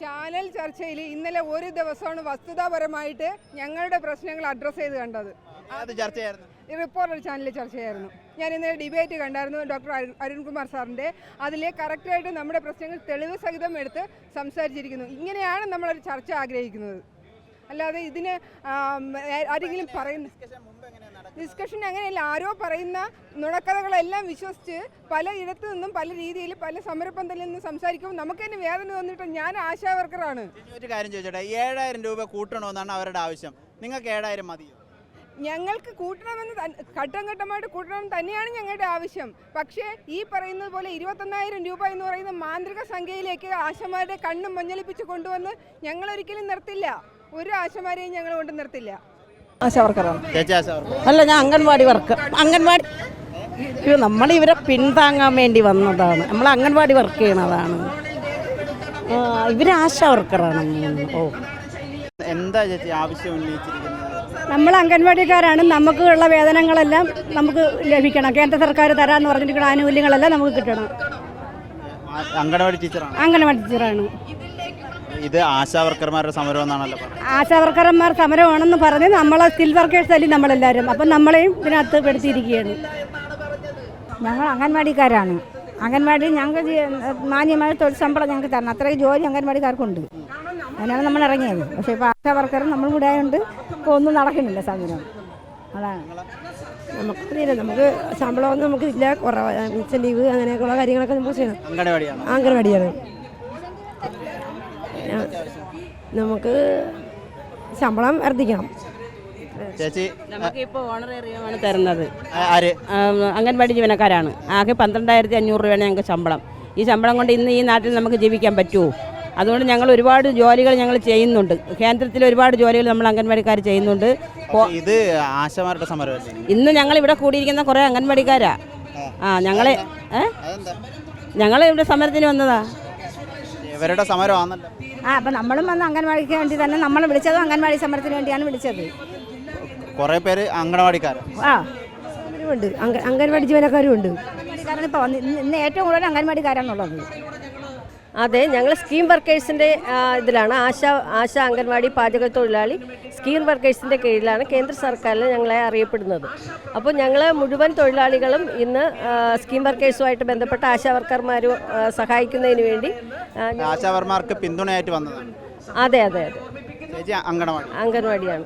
Channel ചർച്ചയിൽ ഇന്നലെ ഒരു ദിവസമാണ് വസ്തുതാപരമായിട്ട് ഞങ്ങളുടെ പ്രശ്നങ്ങൾ അഡ്രസ്സ് ചെയ്ത് കണ്ടത്. റിപ്പോർട്ടർ ചാനലിൽ ചർച്ചയായിരുന്നു. ഞാൻ ഇന്നലെ ഡിബേറ്റ് കണ്ടായിരുന്നു ഡോക്ടർ അരുൺകുമാർ സാറിൻ്റെ. അതിൽ കറക്റ്റായിട്ട് നമ്മുടെ പ്രശ്നങ്ങൾ തെളിവ് സഹിതം എടുത്ത് സംസാരിച്ചിരിക്കുന്നു. ഇങ്ങനെയാണ് നമ്മളൊരു ചർച്ച ആഗ്രഹിക്കുന്നത്. അല്ലാതെ ഇതിന് ആരെങ്കിലും പറയുന്ന ഡിസ്കഷൻ അങ്ങനെയല്ല. ആരോ പറയുന്ന നുണക്കഥകളെല്ലാം വിശ്വസിച്ച് പലയിടത്തു നിന്നും പല രീതിയിൽ പല സമരപ്പന്തലിൽ നിന്നും സംസാരിക്കുമ്പോൾ നമുക്ക് തന്നെ വേദന തോന്നിയിട്ട് ഞാൻ ആശാ വർക്കറാണ്. ഒരു കാര്യം ചോദിച്ചോട്ടെ, 7000 രൂപ കൂട്ടണമെന്നാണ് അവരുടെ ആവശ്യം. നിങ്ങൾക്ക് 7000 മതിയോ? ഞങ്ങൾക്ക് കൂട്ടണമെന്ന് ഘട്ടം ഘട്ടമായിട്ട് കൂട്ടണമെന്ന് തന്നെയാണ് ഞങ്ങളുടെ ആവശ്യം. പക്ഷേ ഈ പറയുന്നത് പോലെ 21,000 രൂപ എന്ന് പറയുന്ന മാന്ത്രിക സംഖ്യയിലേക്ക് ആശമാരുടെ കണ്ണും മഞ്ഞളിപ്പിച്ച് കൊണ്ടുവന്ന് ഞങ്ങളൊരിക്കലും നിർത്തില്ല. ഒരു ആശമാരെയും ഞങ്ങൾ കൊണ്ട് നിർത്തില്ല. അല്ല, ഞാൻ അംഗൻവാടി വർക്ക്. അംഗൻവാടി നമ്മൾ ഇവരെ പിന്താങ്ങാൻ വേണ്ടി വന്നതാണ്. നമ്മൾ അംഗൻവാടി വർക്ക് ചെയ്യണതാണ്. ഇവര് ആശാ വർക്കറാണ്. എന്താ ചേച്ചി ആവശ്യം ഉന്നയിച്ചിരിക്കുന്നത്? നമ്മൾ അംഗൻവാടിക്കാരാണ്. നമുക്ക് ഉള്ള വേതനങ്ങളെല്ലാം നമുക്ക് ലഭിക്കണം. കേന്ദ്ര സർക്കാർ തരാമെന്ന് പറഞ്ഞിരിക്കുന്ന ആനുകൂല്യങ്ങളെല്ലാം നമുക്ക് കിട്ടണം. അംഗൻവാടി ടീച്ചറാണ്. അംഗൻവാടി ടീച്ചറാണ്. ഇത് ആശാ വർക്കർമാരുടെ സമരം എന്നാണല്ലോ പറഞ്ഞത്. ആശാ വർക്കർമാർ സമരമാണെന്ന് പറഞ്ഞ് നമ്മളെ സ്കിൽ വർക്കേഴ്സ് അല്ലേ നമ്മളെല്ലാവരും. അപ്പം നമ്മളെയും ഇതിനകത്ത് പെടുത്തിയിരിക്കുകയാണ്. ഞങ്ങൾ അംഗൻവാടിക്കാരാണ്. അംഗൻവാടി ഞങ്ങൾക്ക് മാന്യമായ തൊഴിൽ ശമ്പളം ഞങ്ങൾക്ക് തരണം. അത്രയും ജോലി അംഗൻവാടിക്കാർക്കുണ്ട്. അതിനാണ് നമ്മൾ ഇറങ്ങിയത്. പക്ഷേ ഇപ്പോൾ ആശാ വർക്കറും നമ്മൾ കൂടെ ആയതുകൊണ്ട് ഇപ്പോൾ ഒന്നും നടക്കുന്നില്ല സമരം. അതാണ് നമുക്ക് ശമ്പളമൊന്നും നമുക്ക് ഇല്ല. കുറവ് മിച്ച ലീവ് അങ്ങനെയൊക്കെയുള്ള കാര്യങ്ങളൊക്കെ നമുക്ക് ചെയ്യണം. അംഗൻവാടിയാണ്. നമുക്ക് ശമ്പളം വർദ്ധിക്കണം. ചേച്ചി നമുക്കിപ്പോൾ ഓണറേറിയമാണ് തരുന്നത്. അംഗൻവാടി ജീവനക്കാരാണ്. ആകെ 12,500 രൂപയാണ് ഞങ്ങൾക്ക് ശമ്പളം. ഈ ശമ്പളം കൊണ്ട് ഇന്ന് ഈ നാട്ടിൽ നമുക്ക് ജീവിക്കാൻ പറ്റുമോ? അതുകൊണ്ട് ഞങ്ങൾ ഒരുപാട് ജോലികൾ ഞങ്ങൾ ചെയ്യുന്നുണ്ട്. കേന്ദ്രത്തിൽ ഒരുപാട് ജോലികൾ നമ്മൾ അംഗൻവാടിക്കാർ ചെയ്യുന്നുണ്ട്. ഇത് ആശമാരുടെ സമരം. ഇന്ന് ഞങ്ങൾ ഇവിടെ കൂടിയിരിക്കുന്ന കുറേ അംഗൻവാടിക്കാരാ. ഞങ്ങൾ ഇവിടെ സമരത്തിന് വന്നതാ. ഇവരുടെ സമരമാണല്ലോ. അപ്പം നമ്മളും വന്ന് അംഗൻവാടിക്ക് വേണ്ടി തന്നെ നമ്മൾ വിളിച്ചത് അംഗൻവാടി സമരത്തിന് വേണ്ടിയാണ് വിളിച്ചത്. കുറേ പേര് അംഗൻവാടിക്കാരാണ്. ഉണ്ട്, അംഗൻവാടി ജീവനക്കാരും ഉണ്ട്. ഇപ്പോൾ ഇന്ന് ഏറ്റവും കൂടുതൽ അംഗൻവാടിക്കാരാണുള്ളത്. അതെ, ഞങ്ങൾ സ്കീം വർക്കേഴ്സിൻ്റെ ഇതിലാണ്. ആശ അംഗൻവാടി പാചക തൊഴിലാളി സ്കീം വർക്കേഴ്സിൻ്റെ കീഴിലാണ് കേന്ദ്ര സർക്കാരിൽ ഞങ്ങളെ അറിയപ്പെടുന്നത്. അപ്പോൾ ഞങ്ങൾ മുഴുവൻ തൊഴിലാളികളും ഇന്ന് സ്കീം വർക്കേഴ്സുമായിട്ട് ബന്ധപ്പെട്ട ആശാ വർക്കർമാരും സഹായിക്കുന്നതിന് വേണ്ടി ആശാവർമാർക്ക് പിന്തുണയായിട്ട് വന്നതാണ്. അതെ അതെ അതെ, അംഗൻവാടിയാണ്.